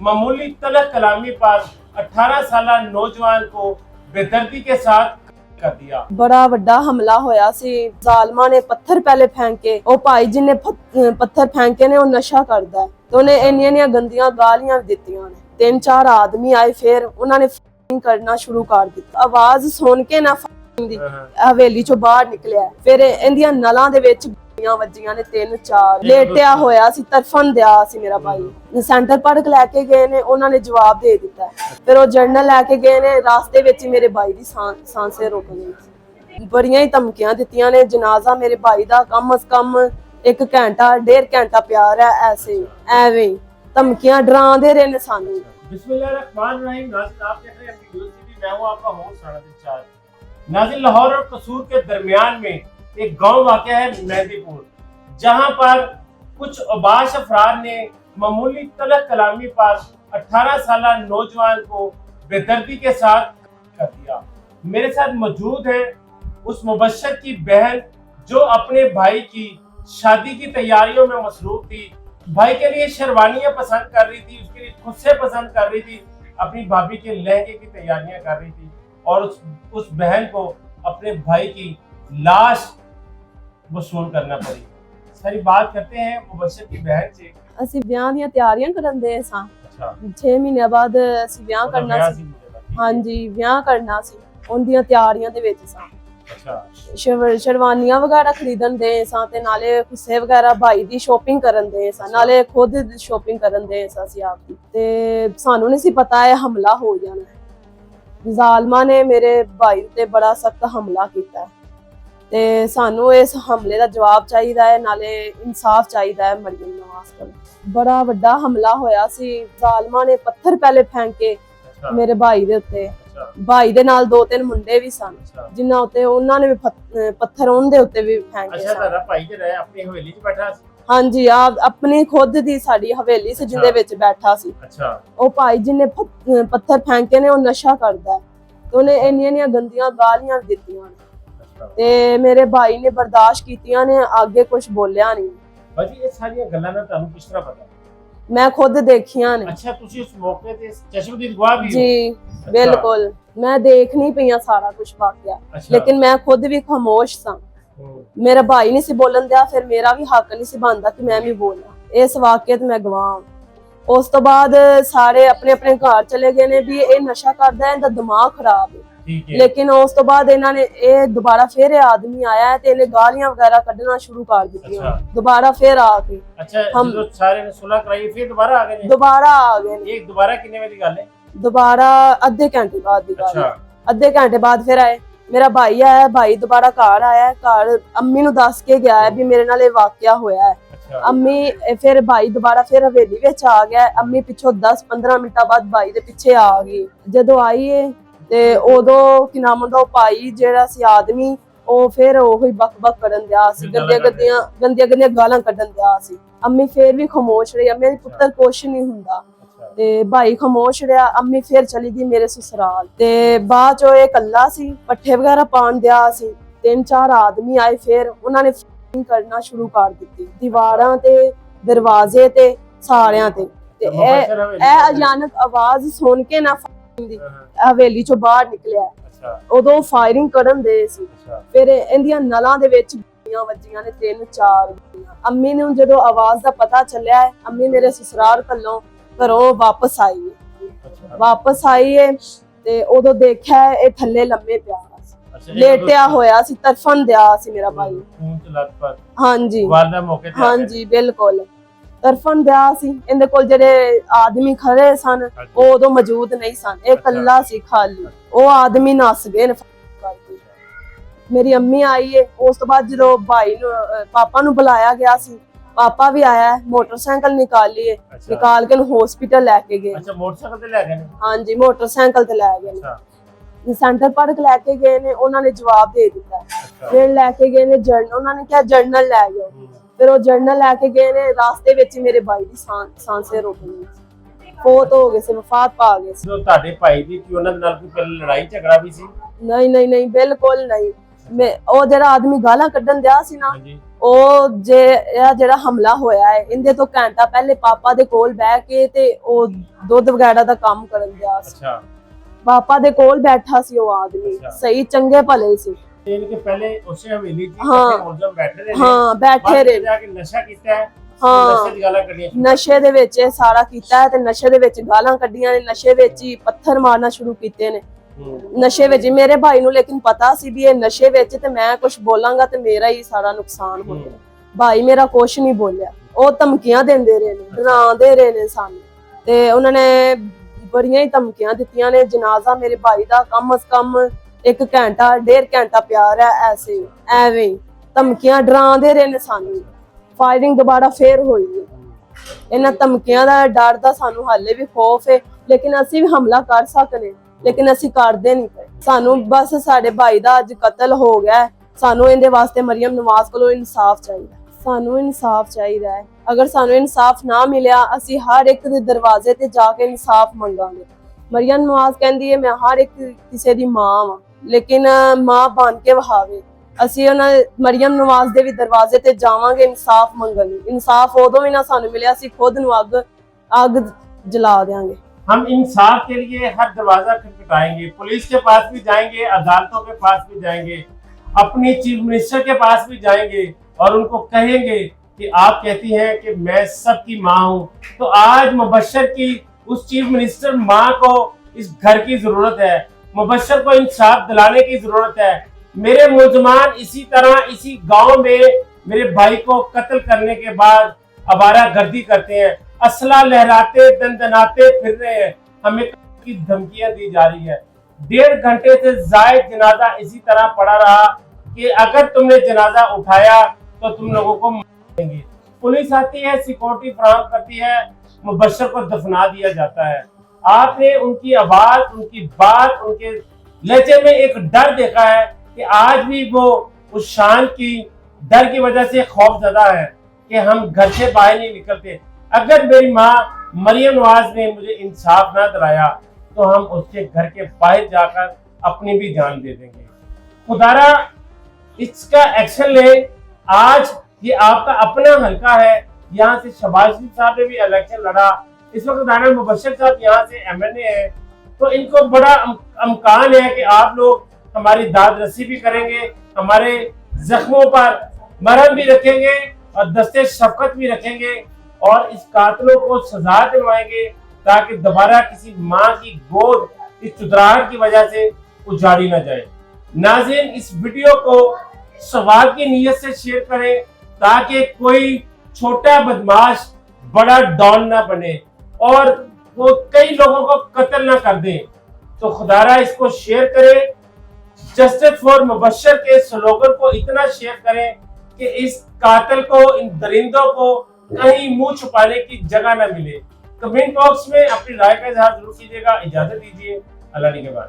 मामूली तलख कलामी पर 18 साल नौजवान को बेदर्दी के साथ कर दिया। बड़ा वड्डा हमला होया सी। जालमा ने पत्थर पहले फेंके, ओ भाई जिन्ने पत्थर फेंके ने ओ नशा करदा है तो उन्हें इन्नियां गंदियां गालियां दित्तियां ने। 3-4 आदमी आए, फिर उन्होंने फायरिंग करना शुरू कर दिता। आवाज सुन के ना दी हवेली चों बाहर निकलिया, फिर इंदियां नलां दे विच गोलियां वज्जियां ने 3-4। लेटिया होया सी, तरफन दिया सी मेरा भाई। सेंटर पार्क लैके गए ने, उन्होंने जवाब दे दिता। फिर वो जर्नल लैके गए ने, रास्ते विच मेरे भाई दी सांसें रुक गई। बड़ियां ही धमकियां दित्तियां ने। जनाजा मेरे भाई दा कम अज कम 1 घंटा 1.5 घंटा प्यार है, ऐसे एवें धमकियां डरांदे रहे ने सानू। बिस्मिल्लाहिर्रहमानिर्रहीम। नाज़रीन, आप देख रहे हैं अपनी न्यूज़ टीवी। मैं हूं आपका होस्ट राणा दिलशाद। नाज़रीन, लाहौर और कसूर के दरमियान में एक गांव वाक़या है मेहंदीपुर, जहां पर कुछ अबाश अफराद ने मामूली तलख कलामी पर 18 साल नौजवान को बेदर्दी के साथ कर दिया। मेरे साथ मौजूद है उस मुबश्शिर की बहन जो अपने भाई की शादी की तैयारियों में मसरूफ थी। भाई के लिए शेरवानियां पसंद कर रही थी, उसके लिए खुद से पसंद कर रही थी, अपनी भाभी के लहंगे की तैयारियां कर रही थी और उस बहन को अपने भाई की लाश वसूल करना पड़ी। सारी बात करते हैं मुबश्शिर की बहन से। ਅਸੀਂ ਵਿਆਹ ਦੀਆਂ ਤਿਆਰੀਆਂ ਕਰਨ ਦੇ ਸਾਂ। अच्छा, 6 ਮਹੀਨੇ ਬਾਅਦ ਅਸੀਂ ਵਿਆਹ ਕਰਨਾ ਸੀ। ਹਾਂਜੀ, ਵਿਆਹ ਕਰਨਾ ਸੀ, ਉਹਦੀਆਂ ਤਿਆਰੀਆਂ ਦੇ ਵਿੱਚ ਸਾਂ। अच्छा, ਸ਼ਰਵਾਨੀਆਂ ਵਗੈਰਾ ਖਰੀਦਣ ਦੇ ਸਾਂ ਤੇ ਨਾਲੇ ਖੁੱਸੇ ਵਗੈਰਾ ਭਾਈ ਦੀ ਸ਼ੋਪਿੰਗ ਕਰਨ ਦੇ ਸਾਂ, ਨਾਲੇ ਖੁਦ ਸ਼ੋਪਿੰਗ ਕਰਨ ਦੇ ਸਾਂ ਅਸੀਂ ਆਪ ਦੀ। ਤੇ ਸਾਨੂੰ ਨਹੀਂ ਸੀ ਪਤਾ ਇਹ ਹਮਲਾ ਹੋ ਜਾਣਾ। ਜ਼ਾਲਮਾਂ ਨੇ ਮੇਰੇ ਭਾਈ ਤੇ ਬੜਾ ਸਖਤ ਹਮਲਾ ਕੀਤਾ ਤੇ ਸਾਨੂੰ ਇਸ ਹਮਲੇ ਦਾ ਜਵਾਬ ਚਾਹੀਦਾ ਹੈ, ਨਾਲੇ ਇਨਸਾਫ ਚਾਹੀਦਾ ਹੈ ਮਰੀਮ ਨਵਾਜ਼ ਕੋਲ। ਬੜਾ ਵੱਡਾ ਹਮਲਾ ਹੋਇਆ ਸੀ। ਜ਼ਾਲਮਾਂ ਨੇ ਪੱਥਰ ਪਹਿਲੇ ਫੈਂਕੇ ਮੇਰੇ ਭਾਈ ਦੇ ਉੱਤੇ। ਭਾਈ ਦੇ ਨਾਲ 2-3 ਮੁੰਡੇ ਵੀ ਸਨ, ਜਿਨ੍ਹਾਂ ਉੱਤੇ ਉਹਨਾਂ ਨੇ ਵੀ ਪੱਥਰ ਉਹਨਾਂ ਦੇ ਉੱਤੇ ਵੀ ਫੈਂਕੇ। ਅੱਛਾ, ਤੁਹਾਡਾ ਭਾਈ ਜਿਹੜਾ ਆਪਣੀ ਹਵੇਲੀ 'ਚ ਬੈਠਾ ਸੀ? ਹਾਂਜੀ, ਆਪਣੀ ਖੁਦ ਦੀ ਸਾਡੀ ਹਵੇਲੀ ਸੀ ਜਿਹਦੇ ਵਿੱਚ ਬੈਠਾ ਸੀ। ਅੱਛਾ, ਉਹ ਭਾਈ ਜਿੰਨੇ ਪੱਥਰ ਫੈਂਕੇ ਨੇ ਉਹ ਨਸ਼ਾ ਕਰਦਾ ਤੇ ਉਹਨੇ ਇੰਨੀਆਂ ਗੰਦੀਆਂ ਗਾਲੀਆਂ ਦਿੱਤੀਆਂ ਨੇ ਤੇ ਮੇਰੇ ਭਾਈ ਨੇ ਬਰਦਾਸ਼ਤ ਕੀਤੀਆਂ ਨੇ, ਅੱਗੇ ਕੁਝ ਬੋਲਿਆ ਨਹੀਂ। ਬਾਜੀ, ਇਹ ਸਾਰੀਆਂ ਗੱਲਾਂ ਦਾ ਤੁਹਾਨੂੰ ਕਿਸ ਤਰ੍ਹਾਂ ਪਤਾ? ਮੈਂ ਖੁਦ ਦੇਖੀਆਂ ਨੇ। ਅੱਛਾ, ਤੁਸੀਂ ਉਸ ਮੌਕੇ ਤੇ ਚਸ਼ਮਦੀਦ ਗਵਾਹ ਵੀ ਹੋ? ਜੀ ਬਿਲਕੁਲ, ਮੈਂ ਦੇਖ ਨਹੀਂ ਪਈਆਂ ਸਾਰਾ ਕੁਝ ਵਾਕਿਆ, ਲੇਕਿਨ ਮੈਂ ਖੁਦ ਵੀ ਖਾਮੋਸ਼ ਸਾਂ। ਮੇਰਾ ਭਾਈ ਨਹੀਂ ਸੀ ਬੋਲਣ ਦਿਆ, ਫਿਰ ਮੇਰਾ ਵੀ ਹੱਕ ਨਹੀਂ ਸੀ ਬਣਦਾ ਕਿ ਮੈਂ ਵੀ ਬੋਲਾਂ। ਇਸ ਵਾਕਿਏ ਤੇ ਮੈਂ ਗਵਾਹ। ਉਸ ਤੋਂ ਬਾਅਦ ਸਾਰੇ ਆਪਣੇ ਆਪਣੇ ਘਰ ਚਲੇ ਗਏ ਨੇ ਵੀ ਇਹ ਨਸ਼ਾ ਕਰਦਾ ਹੈ, ਇਹਦਾ ਦਿਮਾਗ ਖਰਾਬ ਹੈ। लेकिन उस तो बाद इन्होंने दोबारा फिर आदमी आया है ते गालियां वगैरह कढ़ना शुरू कर दी। दोबारा फिर आके हम सारे ने सुलह कराई, फिर दोबारा आ गए। दोबारा आ गए। एक दोबारा कितने बजे गल है? दोबारा आधे घंटे बाद दी गल है। आधे घंटे बाद फिर आए मेरा भाई आया। भाई दोबारा घर आया, घर अम्मी नूं दस के गया है भी मेरे नाल ये वाकया होया है। अम्मी फिर भाई दोबारा फिर हवेली विच आ गया। अम्मी पिछों 10-15 मिनटां बाद भाई दे पिछे आ गई। जदों आई है ਤੇ ਉਦੋਂ ਕੀ ਨਾਮ ਹੁੰਦਾ, ਉਹ ਭਾਈ ਜਿਹੜਾ ਸੀ ਆਦਮੀ, ਉਹ ਫਿਰ ਉਹੀ ਬਕ ਕਰਨ ਦਿਆ ਸੀ, ਗੰਦੀਆਂ ਗਾਲਾਂ ਕੱਢਣ ਦਿਆ ਸੀ। ਅੰਮੀ ਫਿਰ ਵੀ ਖਾਮੋਸ਼ ਰਹੀ। ਮੇਰੇ ਪੁੱਤਰ ਕੁਛ ਨਹੀਂ ਹੁੰਦਾ ਤੇ ਭਾਈ ਖਾਮੋਸ਼ ਰਿਹਾ। ਅੰਮੀ ਫਿਰ ਚਲੀ ਗਈ ਮੇਰੇ ਸਸੁਰਾਲ ਤੇ ਬਾਅਦ ਚੋਂ ਇਹ ਇਕੱਲਾ ਸੀ, ਪੱਠੇ ਵਗੈਰਾ ਪਾਣ ਦਿਆ ਸੀ। 3-4 ਆਦਮੀ ਆਏ, ਫਿਰ ਉਹਨਾਂ ਨੇ ਫਾਇਰਿੰਗ ਕਰਨਾ ਸ਼ੁਰੂ ਕਰ ਦਿੱਤੀ ਦੀਵਾਰਾਂ ਤੇ, ਦਰਵਾਜ਼ੇ ਤੇ, ਸਾਰਿਆਂ ਤੇ। ਤੇ ਇਹ ਅਚਾਨਕ ਆਵਾਜ਼ ਸੁਣ ਕੇ ਨਾ ਹਵੇਲੀ ਚੋਂ ਬਾਹਰ ਨਿਕਲਿਆ। ਉਦੋਂ ਫਾਇਰਿੰਗ ਕਰਨ ਦੇ ਸੀ। ਫਿਰ ਇਹਦੀਆਂ ਨਲਾਂ ਦੇ ਵਿੱਚ ਗੋਲੀਆਂ ਵੱਜੀਆਂ ਨੇ 3-4। ਅੰਮੀ ਨੂੰ ਜਦੋਂ ਆਵਾਜ਼ ਦਾ ਪਤਾ ਚੱਲਿਆ, ਅੰਮੀ ਮੇਰੇ ਸਸੁਰਾਲ ਘਰੋਂ ਵਾਪਸ ਆਈ ਹੈ ਤੇ ਉਦੋਂ ਦੇਖਿਆ ਇਹ ਥੱਲੇ ਲੰਮੇ ਪਿਆ ਸੀ, ਲੇਟਿਆ ਹੋਇਆ ਸੀ, ਤਰਫਨ ਦਿਆ ਸੀ ਮੇਰਾ ਭਾਈ। ਹਾਂਜੀ ਹਾਂਜੀ, ਬਿਲਕੁਲ ਤਰਫਨ ਦਿਆ ਸੀ। ਇਹਦੇ ਕੋਲ ਜਿਹੜੇ ਆਦਮੀ ਖੜੇ ਸਨ ਉਹ ਉਦੋਂ ਮੌਜੂਦ ਨਹੀਂ ਸਨ, ਇਹ ਇਕੱਲਾ ਸੀ ਖਾਲੀ। ਉਹ ਆਦਮੀ ਨੱਸ ਗਏ ਨੇ ਕਰਕੇ। ਮੇਰੀ ਅੰਮੀ ਆਈ ਹੈ। ਉਸ ਤੋਂ ਬਾਅਦ ਜਦੋਂ ਭਾਈ ਨੂੰ ਪਾਪਾ ਨੂੰ ਬੁਲਾਇਆ ਗਿਆ ਸੀ, ਪਾਪਾ ਵੀ ਆਇਆ। ਮੋਟਰਸਾਈਕਲ ਨਿਕਾਲ ਕੇ ਹਸਪੀਟਲ ਲੈ ਕੇ ਗਏ। ਅੱਛਾ, ਮੋਟਰਸਾਈਕਲ ਤੇ ਲੈ ਗਏ ਨੇ? ਹਾਂਜੀ, ਮੋਟਰਸਾਈਕਲ ਤੇ ਲੈ ਗਏ ਨੇ। ਸੈਂਟਰ ਪਾਰਕ ਲੈ ਕੇ ਗਏ ਨੇ, ਉਹਨਾਂ ਨੇ ਜਵਾਬ ਦੇ ਦਿੱਤਾ। ਫਿਰ ਲੈ ਕੇ ਗਏ ਨੇ ਉਹਨਾਂ ਨੇ ਕਿਹਾ ਜਰਨਲ ਲੈ ਜਾਓ। ਫਿਰ ਉਹ ਜਰਨਲ ਲੈ ਕੇ ਗਏ ਨੇ। ਰਾਸਤੇ ਵਿੱਚ ਮੇਰੇ ਭਾਈ ਦੀ सांसें रुक गई, ਫੌਤ ਹੋ ਗਏ ਸੀ, ਵਫਾਤ ਪਾ ਗਏ ਸੀ। ਤੁਹਾਡੇ ਭਾਈ ਦੀ ਕੀ ਉਹਨਾਂ ਦੇ ਨਾਲ ਕੋਈ ਪਹਿਲਾਂ ਲੜਾਈ ਝਗੜਾ ਵੀ ਸੀ? ਨਹੀਂ, ਬਿਲਕੁਲ ਨਹੀਂ। ਉਹ ਜਿਹੜਾ ਆਦਮੀ ਗਾਲਾਂ ਕੱਢਣ ਦਿਆ ਸੀ ਨਾ, ਉਹ ਜਿਹੜਾ ਹਮਲਾ ਹੋਇਆ ਹੈ ਇਹਦੇ ਤੋਂ ਘੰਟਾ ਪਹਿਲੇ ਪਾਪਾ ਦੇ ਕੋਲ ਬਹਿ ਕੇ ਤੇ ਉਹ ਦੁੱਧ ਵਗੈਰਾ ਦਾ ਕੰਮ ਕਰਨ ਗਿਆ ਸੀ। अच्छा ਪਾਪਾ ਦੇ ਕੋਲ ਬੈਠਾ ਸੀ ਉਹ ਆਦਮੀ, ਅੱਛਾ। ਸਹੀ ਚੰਗੇ ਭਲੇ ਸੀ। इनके पहले उसे हवेली थी, हाँ। इकट्ठे मुलजम बैठे रहे, ਹਾਂ ਬੈਠੇ बाद में ਰਹੇ, जाके नशा किया है, ਹਾਂ नशे दी गालां कढ़ियां शुरू। ਨਸ਼ੇ ਦੇ ਵਿੱਚ ਇਹ ਸਾਰਾ ਕੀਤਾ ਹੈ ਤੇ ਨਸ਼ੇ ਦੇ ਵਿੱਚ ਗਾਲਾਂ ਕੱਢੀਆਂ ਨੇ, ਨਸ਼ੇ ਵਿੱਚ ਹੀ ਪੱਥਰ ਮਾਰਨਾ ਸ਼ੁਰੂ ਕੀਤੇ ਨੇ। ਨਸ਼ੇ ਵਿੱਚ ਹੀ। ਮੇਰੇ ਭਾਈ ਨੂੰ ਲੇਕਿਨ ਪਤਾ ਸੀ ਵੀ ਇਹ ਨਸ਼ੇ ਵਿੱਚ ਤੇ ਮੈਂ ਕੁਝ ਬੋਲਾਂਗਾ ਤੇ ਮੇਰਾ ਹੀ ਸਾਰਾ ਨੁਕਸਾਨ ਹੋਣਾ। ਭਾਈ ਮੇਰਾ ਕੁਝ ਨਹੀਂ ਬੋਲਿਆ, ਉਹ ਧਮਕੀਆਂ ਦਿੰਦੇ ਰਹੇ ਨੇ, ਡਰਾਉਂਦੇ ਰਹੇ ਨੇ ਸਾਨੂੰ ਤੇ ਉਹਨਾਂ ਨੇ ਬੜੀਆਂ ਹੀ ਧਮਕੀਆਂ ਦਿੱਤੀਆਂ ਨੇ। ਜਨਾਜ਼ਾ ਮੇਰੇ ਭਾਈ ਦਾ ਕਮ ਸ ਕਮ 1 ਘੰਟਾ 1.5 ਘੰਟਾ ਪਿਆ ਰਿਹਾ ਐਸੇ ਐਵੇਂ ਹੀ। ਧਮਕੀਆਂ ਡਰਾਉਂਦੇ ਰਹੇ ਨੇ ਸਾਨੂੰ। ਫਾਇਰਿੰਗ ਦੁਬਾਰਾ ਫੇਰ ਹੋਈ ਹੈ। ਇਹਨਾਂ ਧਮਕੀਆਂ ਦਾ ਡਰ ਦਾ ਸਾਨੂੰ ਹਾਲੇ ਵੀ ਖੌਫ ਹੈ, ਲੇਕਿਨ ਅਸੀਂ ਵੀ ਹਮਲਾ ਕਰ ਸਕਦੇ, ਲੇਕਿਨ ਅਸੀਂ ਕਰਦੇ ਨਹੀਂ ਪਏ। ਸਾਨੂੰ ਬਸ ਸਾਡੇ ਭਾਈ ਦਾ ਅੱਜ ਕਤਲ ਹੋ ਗਿਆ, ਸਾਨੂੰ ਇਹਦੇ ਵਾਸਤੇ ਮਰੀਮ ਨਵਾਜ਼ ਕੋਲੋਂ ਇਨਸਾਫ ਚਾਹੀਦਾ। ਸਾਨੂੰ ਇਨਸਾਫ ਚਾਹੀਦਾ ਹੈ। ਅਗਰ ਸਾਨੂੰ ਇਨਸਾਫ ਨਾ ਮਿਲਿਆ ਅਸੀਂ ਹਰ ਇੱਕ ਦੇ ਦਰਵਾਜ਼ੇ ਤੇ ਜਾ ਕੇ ਇਨਸਾਫ ਮੰਗਾਂਗੇ। ਮਰੀਮ ਨਵਾਜ਼ ਕਹਿੰਦੀ ਹੈ ਮੈਂ ਹਰ ਇੱਕ ਕਿਸੇ ਦੀ ਮਾਂ ਵਾਂ, ਲੇਕਿਨ ਮਾਂ ਬਣ ਕੇ ਵਹਾਵੇ। ਅਸੀਂ ਉਹਨਾਂ ਮਰੀਮ ਨਵਾਜ਼ ਦੇ ਵੀ ਦਰਵਾਜ਼ੇ ਤੇ ਜਾਵਾਂਗੇ ਇਨਸਾਫ ਮੰਗਣ ਲਈ। ਇਨਸਾਫ ਉਦੋਂ ਵੀ ਨਾ ਸਾਨੂੰ ਮਿਲਿਆ ਅਸੀਂ ਖੁਦ ਨੂੰ ਅੱਗ ਜਲਾ देंगे। हम इंसाफ के लिए हर दरवाजा खटखटाएंगे, पुलिस के पास भी जाएंगे, अदालतों के पास भी जाएंगे, अपनी चीफ मिनिस्टर के पास भी जाएंगे और उनको कहेंगे कि आप कहती हैं कि मैं सबकी माँ हूँ, तो आज मुबश्शिर की उस चीफ मिनिस्टर माँ को इस घर की जरूरत है। मुबश्शिर को इंसाफ दिलाने की जरूरत है। मेरे मुलजमान इसी तरह इसी गांव में मेरे भाई को कत्ल करने के बाद आवारागर्दी करते हैं, असला लहराते दंदनाते फिर रहे हैं, हमें की धमकियां दी जा रही है। 1.5 घंटे से जायद जनाजा इसी तरह पड़ा रहा कि अगर तुमने जनाजा उठाया तो तुम लोगों को मारेंगे। पुलिस आती है, सिक्योरिटी फराहम करती है, मुबश्शिर को दफना दिया जाता है। आपने उनकी आवाज, उनकी बात, उनके लहजे में एक डर देखा है कि आज भी वो उस शान की डर की वजह से खौफजदा है कि हम घर से बाहर नहीं निकलते। अगर मेरी माँ मरियम नवाज ने मुझे इंसाफ ना दिलाया तो हम उसके घर के बाहर जाकर अपनी भी जान दे देंगे। खुदारा इसका एक्शन ले। आज ये आपका अपना हल्का है, यहाँ से शहबाज शरीफ साहब ने भी इलेक्शन लड़ा, इस वक्त राना मुबश्शिर साहब यहाँ से MNA है, तो इनको बड़ा अमकान है कि आप लोग हमारी दाद रसी भी करेंगे, हमारे जख्मों पर मरहम भी रखेंगे और दस्ते शफकत भी रखेंगे और इस कातिलों को सजा दिलवाएंगे ताकि दोबारा किसी माँ की गोद इस चुतराहट की वजह से उजाड़ी न जाए। नाज़रीन, इस वीडियो को सवाब की नीयत से शेयर करें ताकि कोई छोटा बदमाश बड़ा डॉन ना बने और वो कई लोगों को कत्ल ना कर दे। तो खुदारा इसको शेयर करें। जस्टिस फॉर मुबश्शिर के स्लोगन को इतना शेयर करें कि इस कातिल को, इन दरिंदों को कहीं मुंह छुपाने की जगह न मिले। कमेंट बॉक्स में अपनी राय का इजहार जरूर कीजिएगा। इजाजत दीजिए, अल्लाह के बाद।